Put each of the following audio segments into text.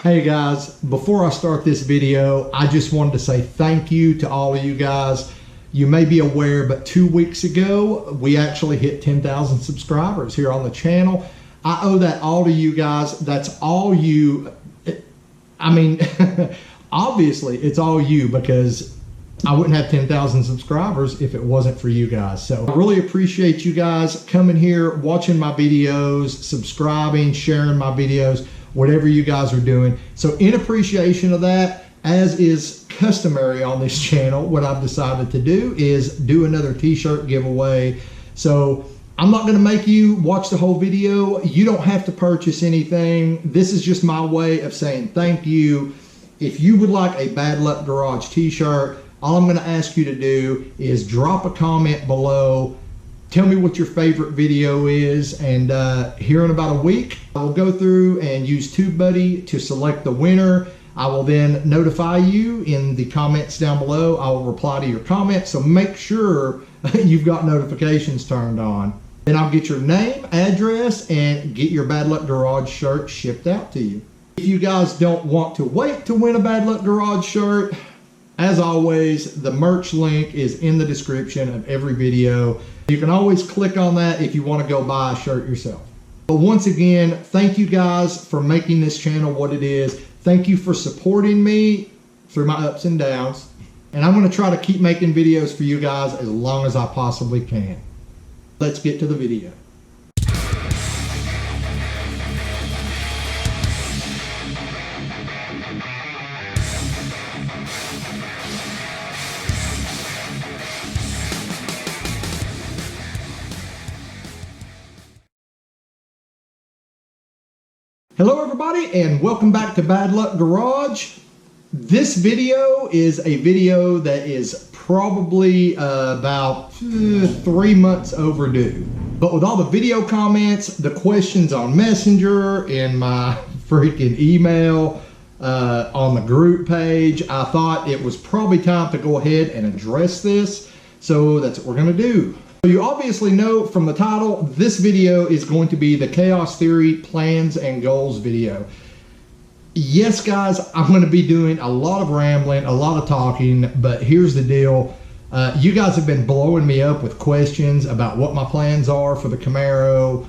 Hey guys, before I start this video, I just wanted to say thank you to all of you guys. You may be aware, but 2 weeks ago, we actually hit 10,000 subscribers here on the channel. I owe that all to you guys. That's all you. I mean, obviously it's all you, because I wouldn't have 10,000 subscribers if it wasn't for you guys. So I really appreciate you guys coming here, watching my videos, subscribing, sharing my videos, whatever you guys are doing. So in appreciation of that, as is customary on this channel, what I've decided to do is do another t-shirt giveaway. So I'm not gonna make you watch the whole video. You don't have to purchase anything. This is just my way of saying thank you. If you would like a Bad Luck Garage t-shirt, all I'm gonna ask you to do is drop a comment below. Tell me what your favorite video is, and here in about a week, I will go through and use TubeBuddy to select the winner. I will then notify you in the comments down below. I will reply to your comments, so make sure you've got notifications turned on. Then I'll get your name, address, and get your Bad Luck Garage shirt shipped out to you. If you guys don't want to wait to win a Bad Luck Garage shirt, as always, the merch link is in the description of every video. You can always click on that if you want to go buy a shirt yourself. But once again, thank you guys for making this channel what it is. Thank you for supporting me through my ups and downs. And I'm going to try to keep making videos for you guys as long as I possibly can. Let's get to the video. Hello everybody, and welcome back to Bad Luck Garage. This video is a video that is probably about 3 months overdue. But with all the video comments, the questions on Messenger, and my freaking email on the group page, I thought it was probably time to go ahead and address this. So that's what we're gonna do. You obviously know from the title, this video is going to be the Chaos Theory Plans and Goals video. Yes, guys, I'm going to be doing a lot of rambling, a lot of talking, but here's the deal. You guys have been blowing me up with questions about what my plans are for the Camaro,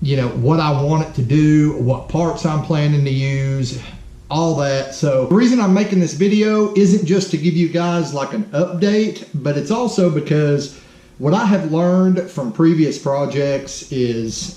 you know, what I want it to do, what parts I'm planning to use, all that. So the reason I'm making this video isn't just to give you guys like an update, but it's also because what I have learned from previous projects is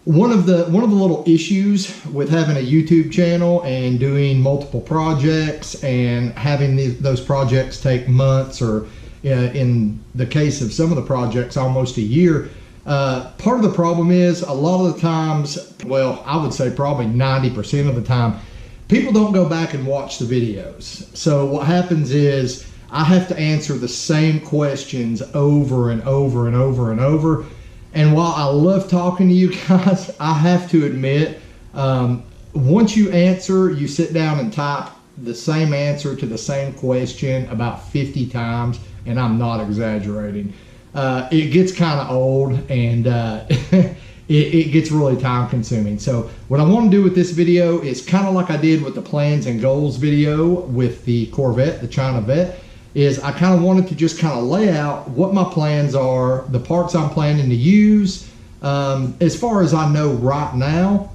one of the little issues with having a YouTube channel and doing multiple projects and having those projects take months, or in the case of some of the projects, almost a year. Part of the problem is a lot of the times, well, I would say probably 90% of the time, people don't go back and watch the videos. So what happens is I have to answer the same questions over and over and over and over. And while I love talking to you guys, I have to admit, once you answer, you sit down and type the same answer to the same question about 50 times, and I'm not exaggerating. It gets kind of old, and it gets really time consuming. So what I want to do with this video is kind of like I did with the Plans and Goals video with the Corvette, the China Vet, is I kind of wanted to just kind of lay out what my plans are, the parts I'm planning to use, as far as I know right now.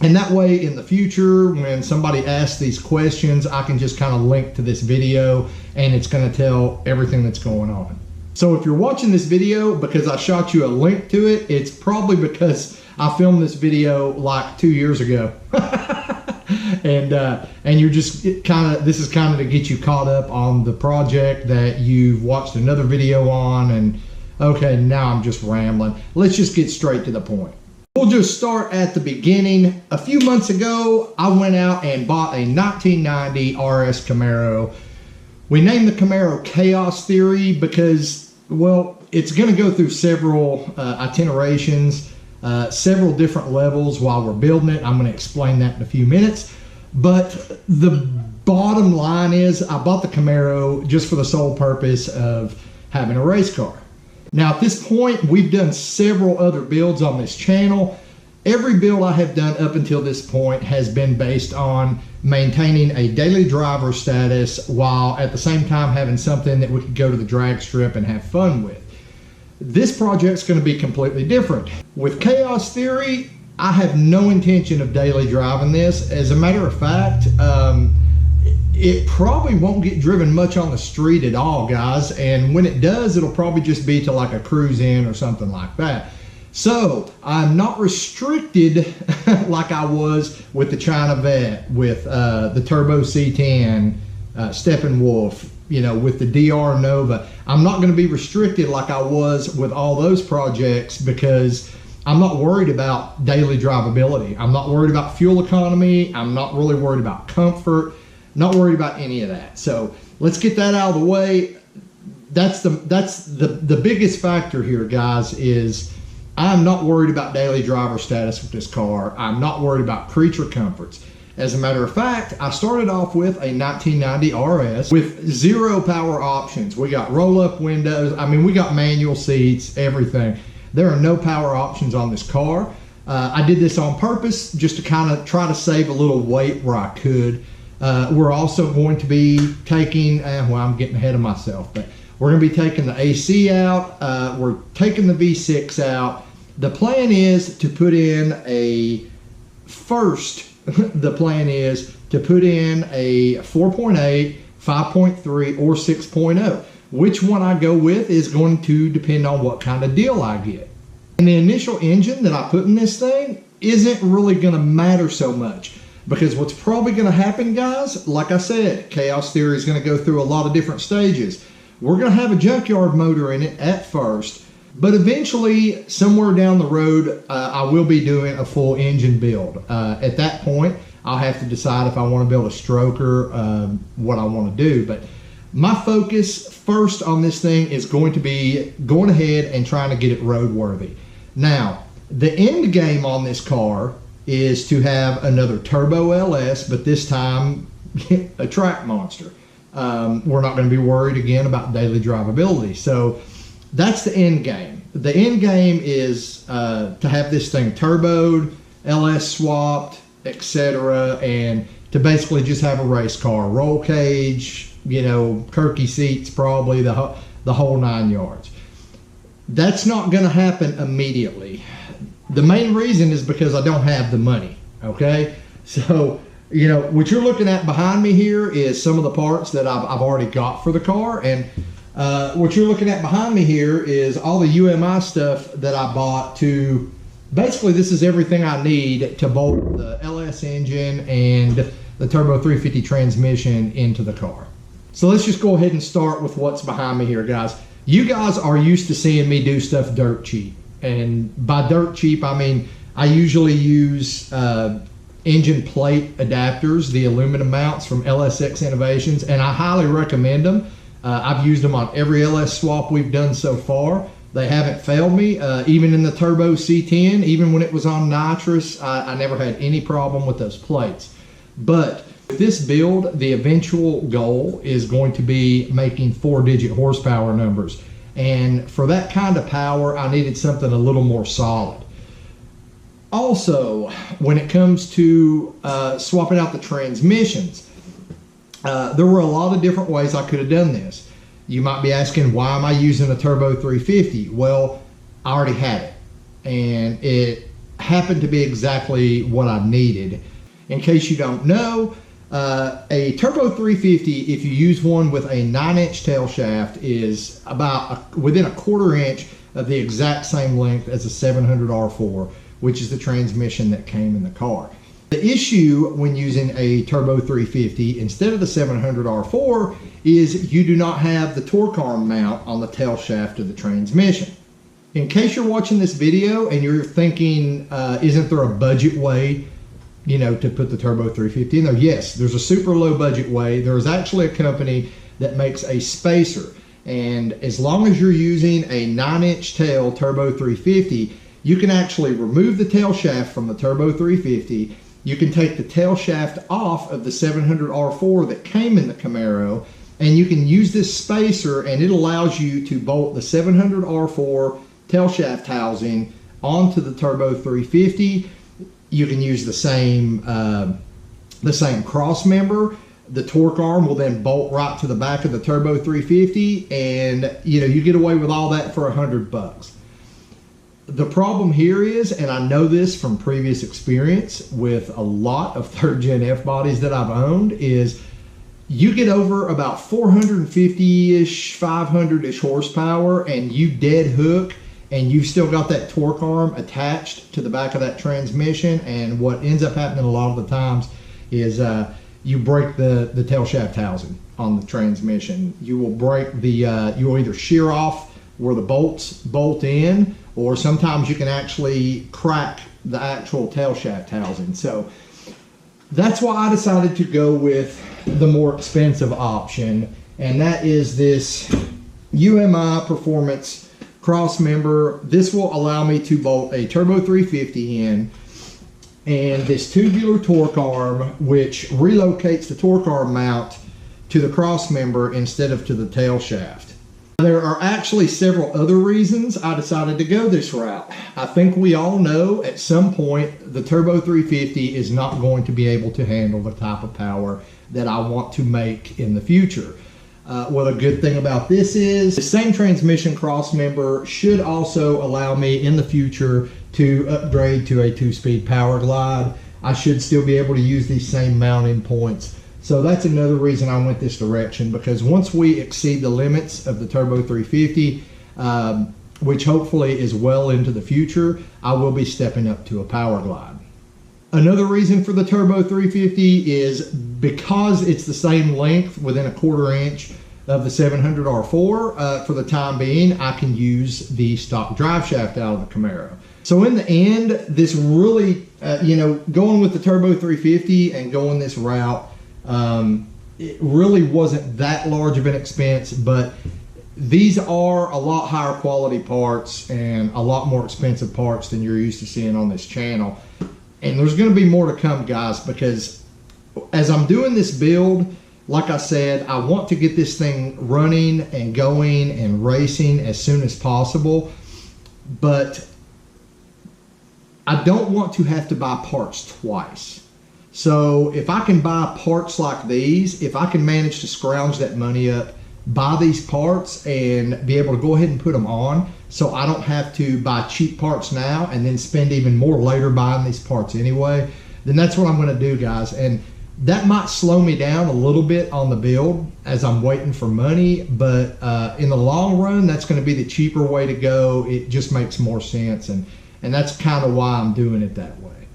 And that way in the future, when somebody asks these questions, I can just kind of link to this video and it's going to tell everything that's going on. So if you're watching this video because I shot you a link to it, it's probably because I filmed this video like 2 years ago. And you're just this is kind of to get you caught up on the project that you've watched another video on. And okay, now I'm just rambling. Let's just get straight to the point. We'll just start at the beginning. A few months ago, I went out and bought a 1990 RS Camaro. We named the Camaro Chaos Theory because, well, it's going to go through several itinerations, several different levels while we're building it. I'm going to explain that in a few minutes. But the bottom line is I bought the Camaro just for the sole purpose of having a race car. Now at this point, we've done several other builds on this channel. Every build I have done up until this point has been based on maintaining a daily driver status while at the same time having something that we could go to the drag strip and have fun with. This project's going to be completely different. With Chaos Theory, I have no intention of daily driving this. As a matter of fact, it probably won't get driven much on the street at all, guys. And when it does, it'll probably just be to like a cruise in or something like that. So I'm not restricted like I was with the China Vet, with the Turbo C10, Steppenwolf, you know, with the DR Nova. I'm not going to be restricted like I was with all those projects because I'm not worried about daily drivability. I'm not worried about fuel economy. I'm not really worried about comfort. Not worried about any of that. So let's get that out of the way. That's the biggest factor here, guys, is I'm not worried about daily driver status with this car. I'm not worried about creature comforts. As a matter of fact, I started off with a 1990 RS with 0 power options. We got roll-up windows. I mean, we got manual seats, everything. There are no power options on this car. I did this on purpose just to kind of try to save a little weight where I could. We're also going to be taking, well, I'm getting ahead of myself, but we're going to be taking the AC out. We're taking the V6 out. The plan is to put in a, the plan is to put in a 4.8, 5.3, or 6.0. Which one I go with is going to depend on what kind of deal I get. And the initial engine that I put in this thing isn't really going to matter so much. Because what's probably going to happen, guys, like I said, Chaos Theory is going to go through a lot of different stages. We're going to have a junkyard motor in it at first, but eventually, somewhere down the road, I will be doing a full engine build. At that point, I'll have to decide if I want to build a stroker, what I want to do. But my focus first on this thing is going to be going ahead and trying to get it roadworthy. Now, the end game on this car is to have another turbo LS, but this time a track monster. We're not going to be worried again about daily drivability. So that's the end game. The end game is to have this thing turboed, LS swapped, etc., and to basically just have a race car, roll cage, you know, Kirky seats, probably the whole 9 yards. That's not going to happen immediately. The main reason is because I don't have the money, okay? So, you know, what you're looking at behind me here is some of the parts that I've already got for the car. And what you're looking at behind me here is all the UMI stuff that I bought to, basically this is everything I need to bolt the LS engine and the Turbo 350 transmission into the car. So let's just go ahead and start with what's behind me here, guys. You guys are used to seeing me do stuff dirt cheap. And by dirt cheap, I mean, I usually use engine plate adapters, the aluminum mounts from LSX Innovations, and I highly recommend them. I've used them on every LS swap we've done so far. They haven't failed me. Even in the Turbo C10, even when it was on Nitrous, I never had any problem with those plates. But with this build, the eventual goal is going to be making 4-digit horsepower numbers. And for that kind of power, I needed something a little more solid. Also, when it comes to swapping out the transmissions, there were a lot of different ways I could have done this. You might be asking, why am I using a Turbo 350? Well, I already had it, and it happened to be exactly what I needed. In case you don't know, a Turbo 350, if you use one with a 9-inch tail shaft, is about within a 1/4 inch of the exact same length as a 700 R4, which is the transmission that came in the car. The issue when using a Turbo 350 instead of the 700 R4 is you do not have the torque arm mount on the tail shaft of the transmission. In case you're watching this video and you're thinking, isn't there a budget way, you know, to put the Turbo 350 in there? Yes, there's a super low budget way. There's actually a company that makes a spacer, and as long as you're using a 9-inch tail Turbo 350, you can actually remove the tail shaft from the Turbo 350. You can take the tail shaft off of the 700 R4 that came in the Camaro, and you can use this spacer, and it allows you to bolt the 700 R4 tail shaft housing onto the Turbo 350. You can use the same cross member. The torque arm will then bolt right to the back of the Turbo 350, and you get away with all that for $100. The problem here is, and I know this from previous experience with a lot of 3rd gen F bodies that I've owned, is you get over about 450-ish, 500-ish horsepower, and you dead hook, and you've still got that torque arm attached to the back of that transmission. And what ends up happening a lot of the times is you break the tail shaft housing on the transmission. You will break you will either shear off where the bolts bolt in, or sometimes you can actually crack the actual tail shaft housing. So that's why I decided to go with the more expensive option, and that is this UMI Performance cross member. This will allow me to bolt a Turbo 350 in, and this tubular torque arm, which relocates the torque arm mount to the cross member instead of to the tail shaft. There are actually several other reasons I decided to go this route. I think we all know at some point the Turbo 350 is not going to be able to handle the type of power that I want to make in the future. Well, a good thing about this is the same transmission cross member should also allow me in the future to upgrade to a 2-speed power glide. I should still be able to use these same mounting points. So that's another reason I went this direction, because once we exceed the limits of the Turbo 350, which hopefully is well into the future, I will be stepping up to a power glide. Another reason for the Turbo 350 is because it's the same length within 1/4 inch of the 700 R4. For the time being, I can use the stock drive shaft out of the Camaro. So in the end, this really, going with the Turbo 350 and going this route, it really wasn't that large of an expense, but these are a lot higher quality parts and a lot more expensive parts than you're used to seeing on this channel. And there's going to be more to come, guys, because as I'm doing this build, like I said, I want to get this thing running and going and racing as soon as possible, but I don't want to have to buy parts twice. So if I can buy parts like these, if I can manage to scrounge that money up, buy these parts and be able to go ahead and put them on, so I don't have to buy cheap parts now and then spend even more later buying these parts anyway, then that's what I'm going to do, guys. And that might slow me down a little bit on the build as I'm waiting for money, but in the long run, that's going to be the cheaper way to go. It just makes more sense, and that's kind of why I'm doing it that way.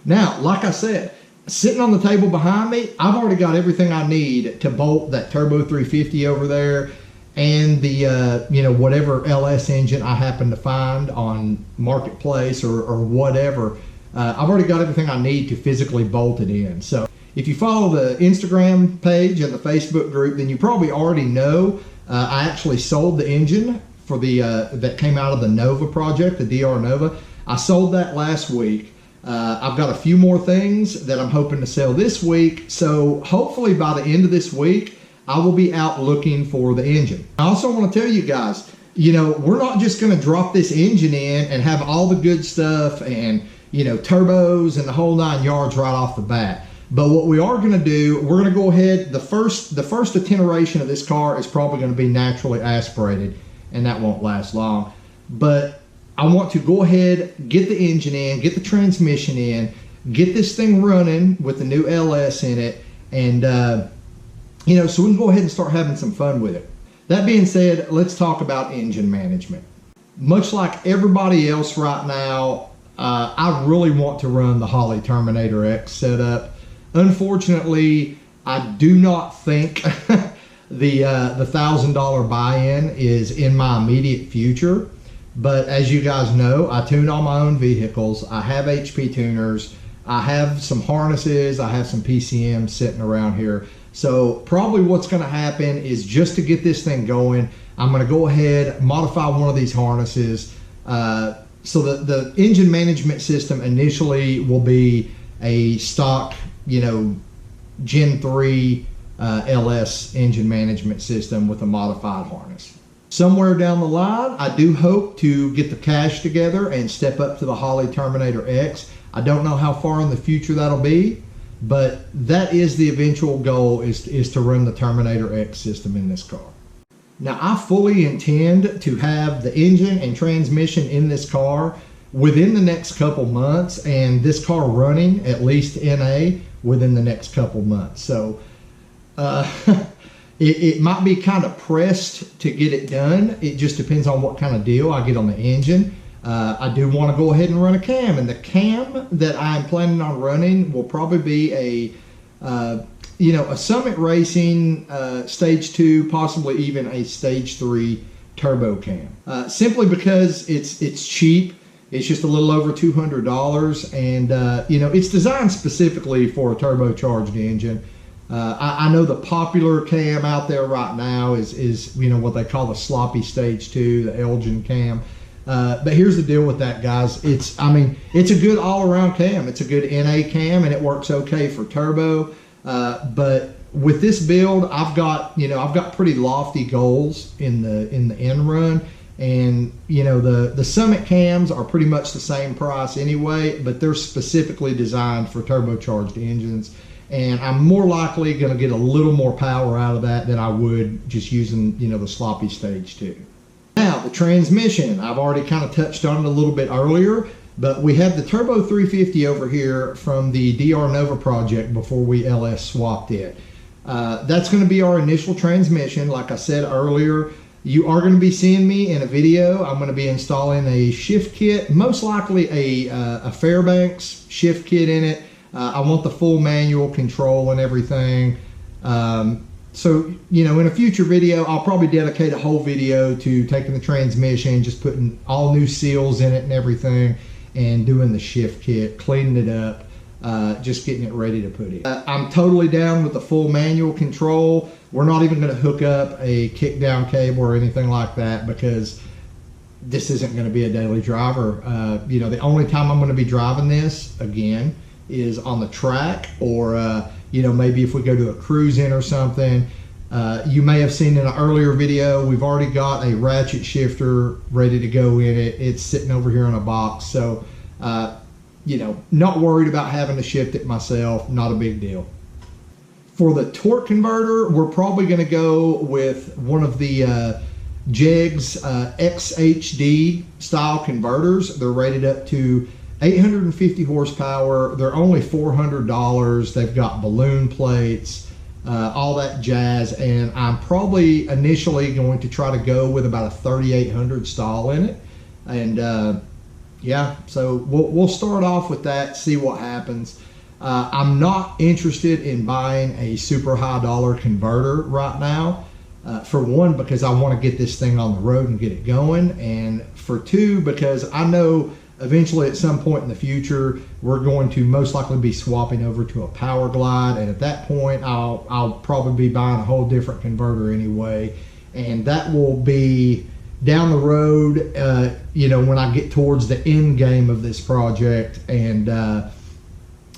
Now, like I said, sitting on the table behind me, I've already got everything I need to bolt that Turbo 350 over there and the whatever LS engine I happen to find on Marketplace or whatever. I've already got everything I need to physically bolt it in. So if you follow the Instagram page and the Facebook group, then you probably already know I actually sold the engine for the that came out of the Nova project, the DR Nova. I sold that last week. I've got a few more things that I'm hoping to sell this week. So hopefully by the end of this week, I will be out looking for the engine. I also want to tell you guys, we're not just going to drop this engine in and have all the good stuff and, turbos and the whole 9 yards right off the bat. But what we are going to do, we're going to go ahead, the first attenuation of this car is probably going to be naturally aspirated, and that won't last long. But I want to go ahead, get the engine in, get the transmission in, get this thing running with the new LS in it, and so we can go ahead and start having some fun with it. That being said, let's talk about engine management. Much like everybody else right now, I really want to run the Holley Terminator X setup. Unfortunately, I do not think the $1,000 buy-in is in my immediate future. But as you guys know, I tune all my own vehicles. I have HP tuners. I have some harnesses. I have some PCMs sitting around here. So probably what's going to happen is, just to get this thing going, I'm going to go ahead, modify one of these harnesses. So the engine management system initially will be a stock, Gen 3 LS engine management system with a modified harness. somewhere down the line, I do hope to get the cash together and step up to the Holley Terminator X. I don't know how far in the future that'll be, but that is the eventual goal, is to run the Terminator X system in this car. Now, I fully intend to have the engine and transmission in this car within the next couple months, and this car running at least NA within the next couple months. So it might be kind of pressed to get it done. It just depends on what kind of deal I get on the engine. I do want to go ahead and run a cam, and the cam that I'm planning on running will probably be a Summit Racing Stage 2, possibly even a Stage 3 turbo cam. Simply because it's cheap. It's just a little over $200, and it's designed specifically for a turbocharged engine. I know the popular cam out there right now is what they call the sloppy Stage 2, the Elgin cam. But here's the deal with that, guys. It's a good all-around cam. It's a good NA cam, and it works okay for turbo. But with this build, I've got pretty lofty goals in the end run, and the Summit cams are pretty much the same price anyway, but they're specifically designed for turbocharged engines, and I'm more likely going to get a little more power out of that than I would just using the sloppy Stage 2. Now, the transmission, I've already kind of touched on it a little bit earlier, but we have the Turbo 350 over here from the DR Nova project before we LS swapped it. That's going to be our initial transmission. Like I said earlier, you are going to be seeing me in a video. I'm going to be installing a shift kit, most likely a Fairbanks shift kit in it. I want the full manual control and everything. So, in a future video, I'll probably dedicate a whole video to taking the transmission, just putting all new seals in it and everything, and doing the shift kit, cleaning it up, just getting it ready to put in. I'm totally down with the full manual control. We're not even going to hook up a kick down cable or anything like that, because this isn't going to be a daily driver. The only time I'm going to be driving this, again, is on the track, or maybe if we go to a cruise in or something. You may have seen in an earlier video, we've already got a ratchet shifter ready to go in it. It's sitting over here in a box. So, not worried about having to shift it myself. Not a big deal. For the torque converter, we're probably going to go with one of the JEG's XHD style converters. They're rated up to 850 horsepower. They're only $400. They've got balloon plates, all that jazz, and I'm probably initially going to try to go with about a 3800 stall in it. And so we'll start off with that, see what happens. I'm not interested in buying a super high dollar converter right now. For one, because I want to get this thing on the road and get it going, and for two, because I know eventually at some point in the future we're going to most likely be swapping over to a Power Glide, and at that point I'll probably be buying a whole different converter anyway, and that will be down the road, when I get towards the end game of this project, and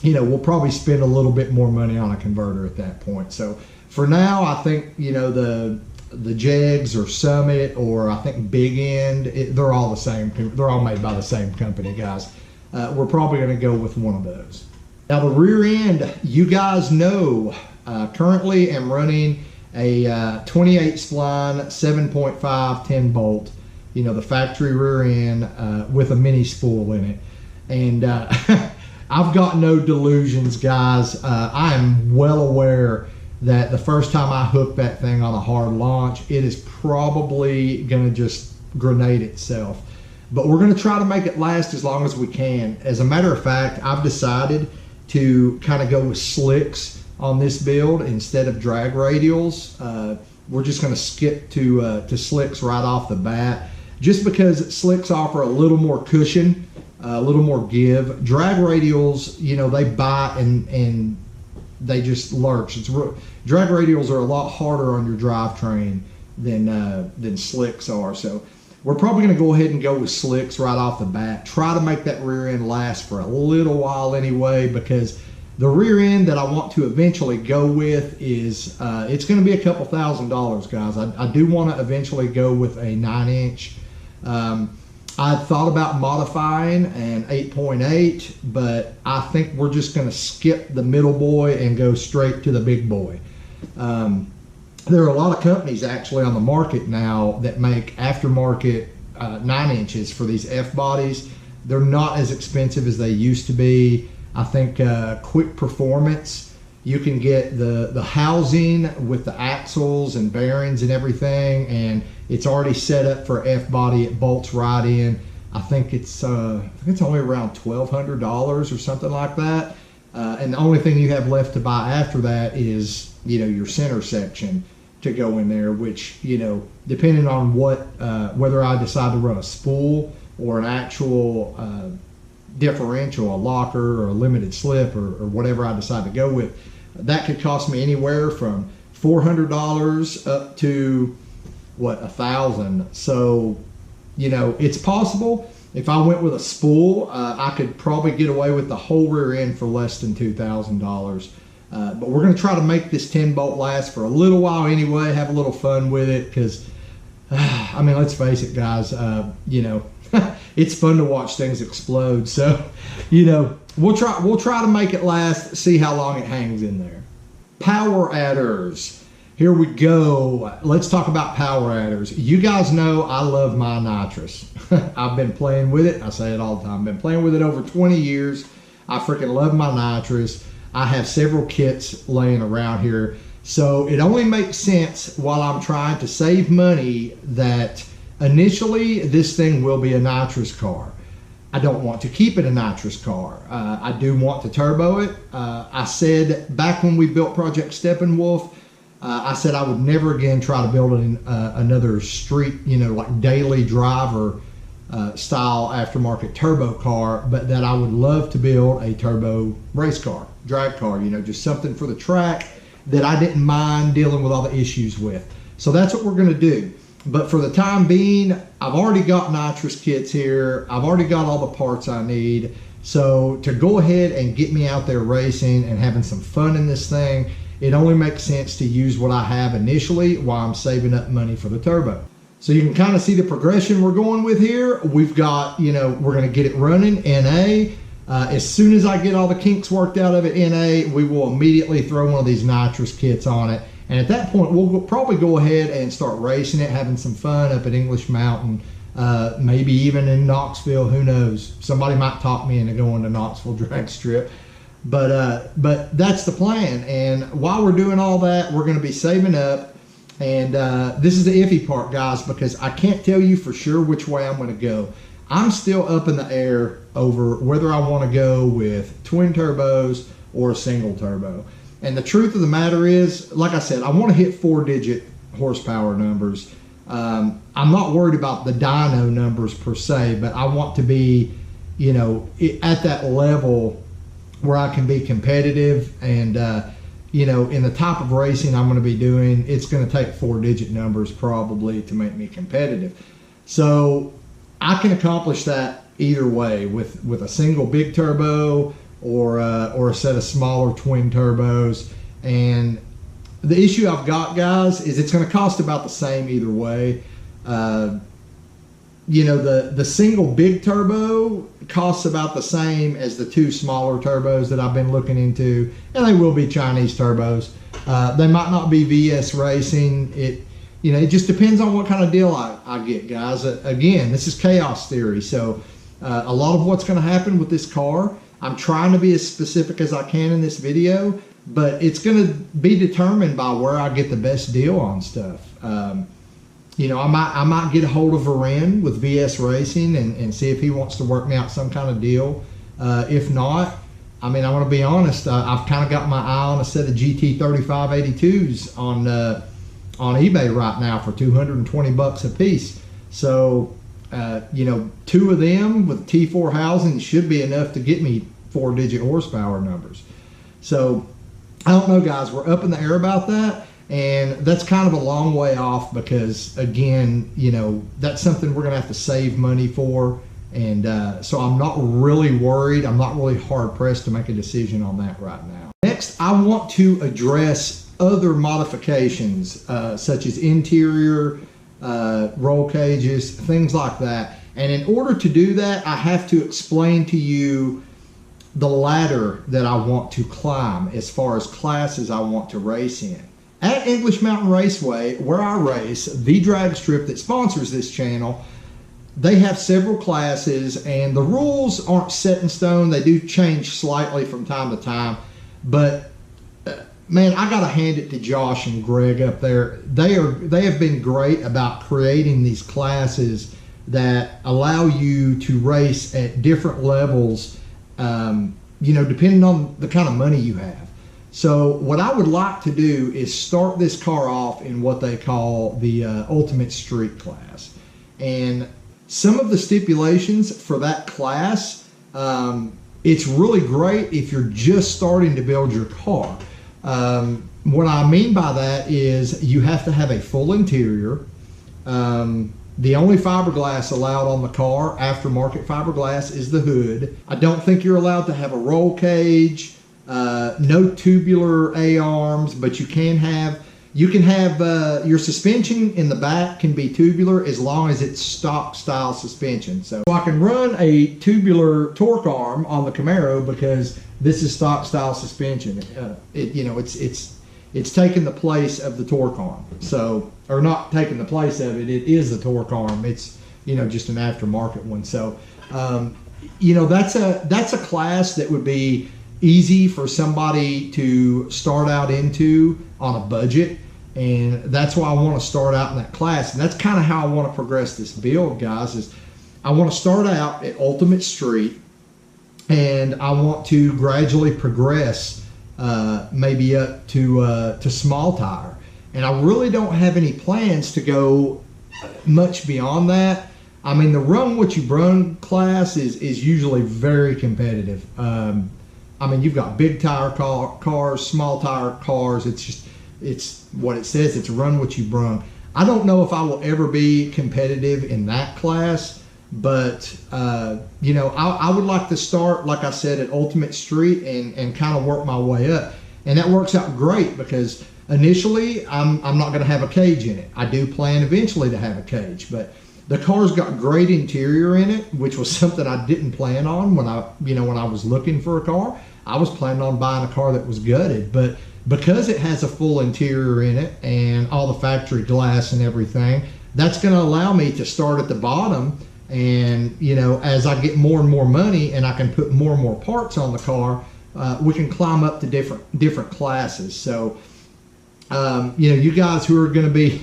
we'll probably spend a little bit more money on a converter at that point. So for now, I think the JEGs or Summit, or I think Big End, they're all the same. They're all made by the same company, guys. We're probably going to go with one of those. Now the rear end, you guys know, currently I'm running a 28 spline 7.5 10 bolt, the factory rear end with a mini spool in it. And I've got no delusions, guys. I am well aware that the first time I hook that thing on a hard launch, it is probably going to just grenade itself. But we're going to try to make it last as long as we can. As a matter of fact, I've decided to kind of go with slicks on this build instead of drag radials. We're just going to skip to slicks right off the bat, just because slicks offer a little more cushion, a little more give. Drag radials, they bite and they just lurch. Drag radials are a lot harder on your drivetrain than slicks are. So we're probably going to go ahead and go with slicks right off the bat. Try to make that rear end last for a little while anyway, because The rear end that I want to eventually go with is, it's going to be a couple $1,000s, guys. I do want to eventually go with a 9-inch. I thought about modifying an 8.8, but I think we're just going to skip the middle boy and go straight to the big boy. There are a lot of companies actually on the market now that make aftermarket 9 inches for these F bodies. They're not as expensive as they used to be. I think Quick Performance, you can get the housing with the axles and bearings and everything, and it's already set up for F body. It bolts right in. I think it's only around $1,200 or something like that. And the only thing you have left to buy after that is, you know, your center section to go in there, which, you know, depending on what whether I decide to run a spool or an actual differential, a locker or a limited slip or whatever I decide to go with, that could cost me anywhere from $400 up to what, $1,000. So, you know, it's possible. If I went with a spool, I could probably get away with the whole rear end for less than $2,000. But we're going to try to make this 10-bolt last for a little while anyway, have a little fun with it, because, I mean, let's face it, guys, you know, it's fun to watch things explode. So, you know, we'll try to make it last, see how long it hangs in there. Power adders. Here we go. Let's talk about power adders. You guys know I love my Nitrous. I've been playing with it. I say it all the time. I've been playing with it over 20 years. I freaking love my Nitrous. I have several kits laying around here. So it only makes sense while I'm trying to save money that initially this thing will be a Nitrous car. I don't want to keep it a Nitrous car. I do want to turbo it. I said back when we built Project Steppenwolf, I said I would never again try to build another street, you know, like daily driver style aftermarket turbo car, but that I would love to build a turbo race car, drag car, you know, just something for the track that I didn't mind dealing with all the issues with. So that's what we're going to do. But for the time being, I've already got Nitrous kits here. I've already got all the parts I need. So to go ahead and get me out there racing and having some fun in this thing, it only makes sense to use what I have initially while I'm saving up money for the turbo. So you can kind of see the progression we're going with here. We've got, you know, we're going to get it running NA. As soon as I get all the kinks worked out of it NA, we will immediately throw one of these Nitrous kits on it. And at that point, we'll probably go ahead and start racing it, having some fun up at English Mountain, maybe even in Knoxville, who knows. Somebody might talk me into going to Knoxville Drag Strip. But that's the plan. And while we're doing all that, we're going to be saving up. And this is the iffy part, guys, because I can't tell you for sure which way I'm going to go. I'm still up in the air over whether I want to go with twin turbos or a single turbo. And the truth of the matter is, like I said, I want to hit 4-digit horsepower numbers. I'm not worried about the dyno numbers per se, but I want to be, you know, at that level where I can be competitive. And, you know, in the type of racing I'm going to be doing, it's going to take 4-digit numbers probably to make me competitive. So I can accomplish that either way with a single big turbo or a set of smaller twin turbos. And the issue I've got, guys, is it's going to cost about the same either way. You know, the single big turbo costs about the same as the two smaller turbos that I've been looking into, and they will be Chinese turbos. They might not be VS Racing. You know, it just depends on what kind of deal I get, guys. Again, this is chaos theory, so a lot of what's going to happen with this car, I'm trying to be as specific as I can in this video, but it's going to be determined by where I get the best deal on stuff. You know, I might get a hold of Varen with VS Racing and see if he wants to work me out some kind of deal. If not, I mean, I want to be honest, I've kind of got my eye on a set of GT 3582s on eBay right now for $220 a piece. So, you know, 2 of them with T4 housing should be enough to get me 4-digit horsepower numbers. So, I don't know, guys. We're up in the air about that. And that's kind of a long way off because, again, you know, that's something we're going to have to save money for And so I'm not really worried. I'm not really hard pressed to make a decision on that right now. Next, I want to address other modifications such as interior, roll cages, things like that. And in order to do that, I have to explain to you the ladder that I want to climb as far as classes I want to race in. At English Mountain Raceway, where I race, the drag strip that sponsors this channel, they have several classes, and the rules aren't set in stone. They do change slightly from time to time, but man, I gotta hand it to Josh and Greg up there. They have been great about creating these classes that allow you to race at different levels, depending on the kind of money you have. So what I would like to do is start this car off in what they call the Ultimate Street class. And some of the stipulations for that class, it's really great if you're just starting to build your car. What I mean by that is you have to have a full interior. The only fiberglass allowed on the car, aftermarket fiberglass, is the hood. I don't think you're allowed to have a roll cage, no tubular A-arms, but you can have your suspension in the back can be tubular as long as it's stock style suspension. So I can run a tubular torque arm on the Camaro because this is stock style suspension. It's taking the place of the torque arm. So, or not taking the place of it, it is the torque arm. It's, just an aftermarket one. So, that's a class that would be easy for somebody to start out into on a budget. And that's why I want to start out in that class. And that's kind of how I want to progress this build, guys, is I want to start out at Ultimate Street, and I want to gradually progress maybe up to small tire. And I really don't have any plans to go much beyond that. I mean, the run what you brung class is usually very competitive. You've got big tire cars, small tire cars. It's what it says. It's run what you brung. I don't know if I will ever be competitive in that class, but I would like to start, like I said, at Ultimate Street and kind of work my way up. And that works out great because initially I'm not going to have a cage in it. I do plan eventually to have a cage, but the car's got great interior in it, which was something I didn't plan on when I was looking for a car. I was planning on buying a car that was gutted, but because it has a full interior in it and all the factory glass and everything, that's going to allow me to start at the bottom. And as I get more and more money and I can put more and more parts on the car, we can climb up to different classes. So you guys who are going to be,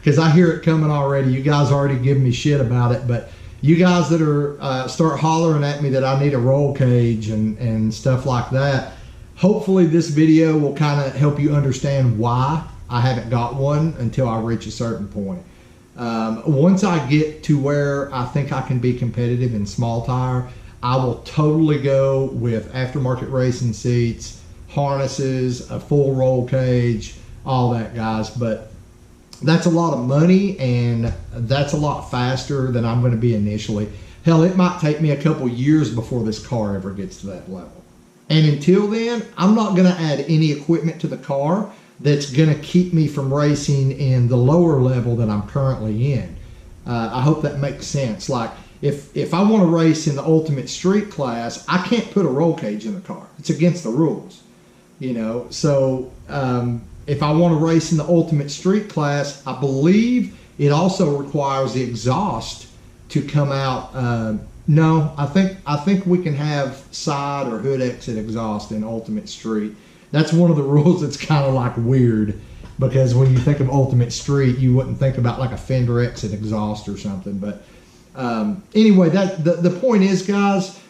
because I hear it coming already, you guys already give me shit about it, but you guys that are start hollering at me that I need a roll cage and stuff like that, hopefully this video will kind of help you understand why I haven't got one until I reach a certain point. Once I get to where I think I can be competitive in small tire, I will totally go with aftermarket racing seats, harnesses, a full roll cage, all that, guys. But that's a lot of money, and that's a lot faster than I'm going to be initially. Hell, it might take me a couple years before this car ever gets to that level. And until then, I'm not going to add any equipment to the car that's going to keep me from racing in the lower level that I'm currently in. I hope that makes sense. Like, if I want to race in the Ultimate Street class, I can't put a roll cage in the car. It's against the rules, So if I want to race in the Ultimate Street class, I believe it also requires the exhaust to come out. No, I think we can have side or hood exit exhaust in Ultimate Street. That's one of the rules that's kind of like weird, because when you think of Ultimate Street, you wouldn't think about like a fender exit exhaust or something. But anyway, the point is, guys,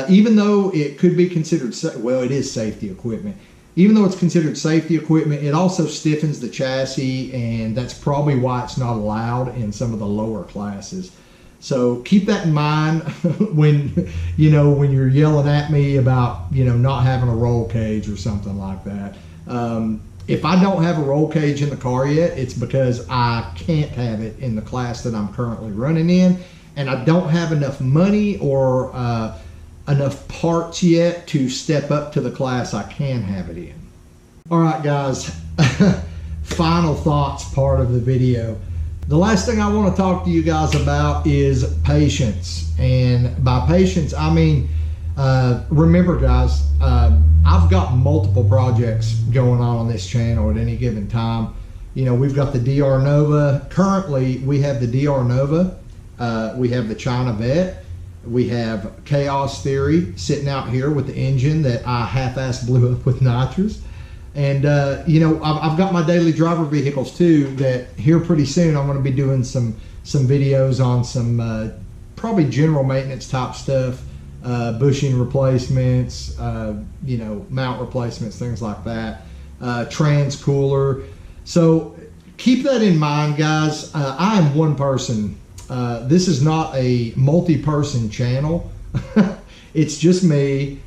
even though it could be considered, it is safety equipment. Even though it's considered safety equipment, it also stiffens the chassis, and that's probably why it's not allowed in some of the lower classes. So keep that in mind when you're yelling at me about not having a roll cage or something like that. If I don't have a roll cage in the car yet, it's because I can't have it in the class that I'm currently running in, and I don't have enough money or enough parts yet to step up to the class I can have it in. All right, guys, final thoughts part of the video. The last thing I want to talk to you guys about is patience. And by patience, I mean, remember guys, I've got multiple projects going on this channel at any given time. You know, we've got the DR Nova. Currently, we have the DR Nova. We have the China Vet. We have Chaos Theory sitting out here with the engine that I half-assed blew up with Nitrous. And, you know, I've got my daily driver vehicles too that here pretty soon I'm going to be doing some videos on some probably general maintenance type stuff, bushing replacements, you know, mount replacements, things like that, trans cooler. So keep that in mind, guys. I am one person. This is not a multi-person channel. It's just me.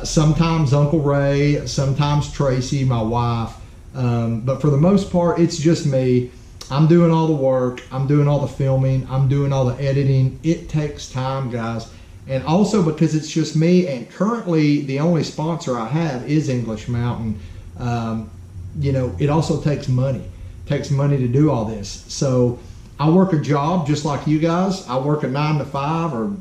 Sometimes Uncle Ray, sometimes Tracy, my wife, but for the most part, it's just me. I'm doing all the work, I'm doing all the filming, I'm doing all the editing. It takes time, guys, and also because it's just me, and currently the only sponsor I have is English Mountain. You know, it also takes money. It takes money to do all this. So I work a job just like you guys. I work a 9 to 5, or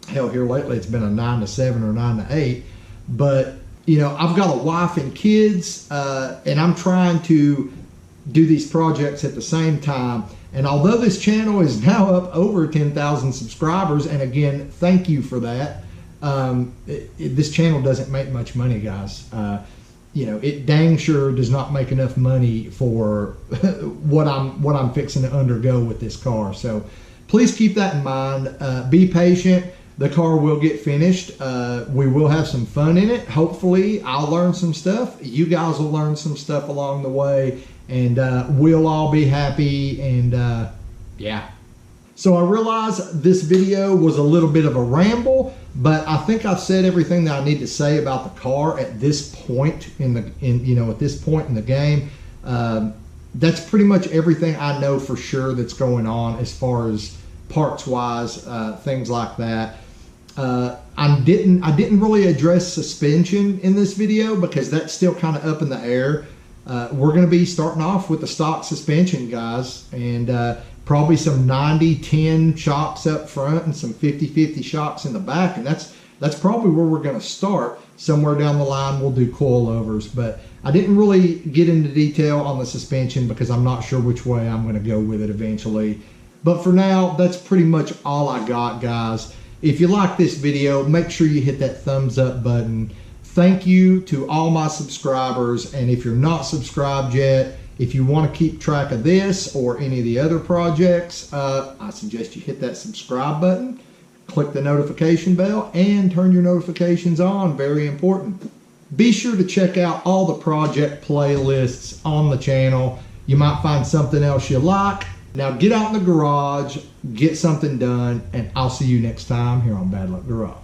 hell, here lately it's been a 9 to 7 or 9 to 8. But, you know, I've got a wife and kids, and I'm trying to do these projects at the same time. And although this channel is now up over 10,000 subscribers, and again, thank you for that, this channel doesn't make much money, guys. You know, it dang sure does not make enough money for what I'm fixing to undergo with this car. So please keep that in mind. Be patient. The car will get finished. We will have some fun in it. Hopefully, I'll learn some stuff. You guys will learn some stuff along the way, and we'll all be happy. And yeah. So I realize this video was a little bit of a ramble, but I think I've said everything that I need to say about the car at this point in the game. That's pretty much everything I know for sure that's going on as far as parts wise, things like that. I didn't really address suspension in this video because that's still kind of up in the air. We're going to be starting off with the stock suspension, guys, and probably some 90-10 shocks up front and some 50-50 shocks in the back, and that's probably where we're going to start. Somewhere down the line we'll do coilovers, but I didn't really get into detail on the suspension because I'm not sure which way I'm going to go with it eventually. But for now, that's pretty much all I got, guys. If you like this video, make sure you hit that thumbs up button. Thank you to all my subscribers, and if you're not subscribed yet, if you want to keep track of this or any of the other projects, I suggest you hit that subscribe button, click the notification bell, and turn your notifications on. Very important. Be sure to check out all the project playlists on the channel. You might find something else you like. Now get out in the garage, get something done, and I'll see you next time here on Bad Luck Garage.